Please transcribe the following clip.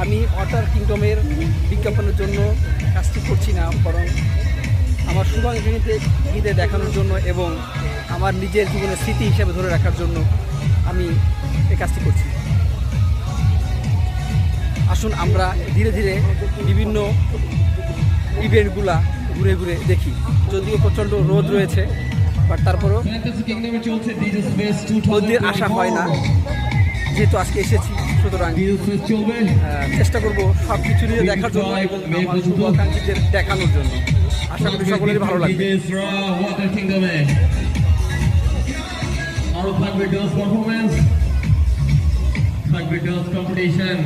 আমি ওয়াটার কিংডমের বিজ্ঞাপনের জন্য কাজটি করছি না, বরং আমার শুভাকাঙ্ক্ষীদের ঈদে দেখানোর জন্য এবং আমার নিজের জীবনের স্মৃতি হিসেবে ধরে রাখার জন্য আমি এই কাজটি করছি। আসুন আমরা ধীরে ধীরে বিভিন্ন ইভেন্টগুলা ঘুরে ঘুরে দেখি। যদিও প্রচণ্ড রোদ রয়েছে, বাট তারপরও রোদের আশা হয় না, যেহেতু আজকে এসেছি। সুতরাং চেষ্টা করব সব কিছু নিয়ে দেখার জন্য এবং আমার শুভাকাঙ্ক্ষীদের দেখানোর জন্য। আশা করি সকলেরই ভালো লাগবে। আরো থাকবে ডান্স পারফরমেন্স, থাকবে ডান্স কম্পিটিশন।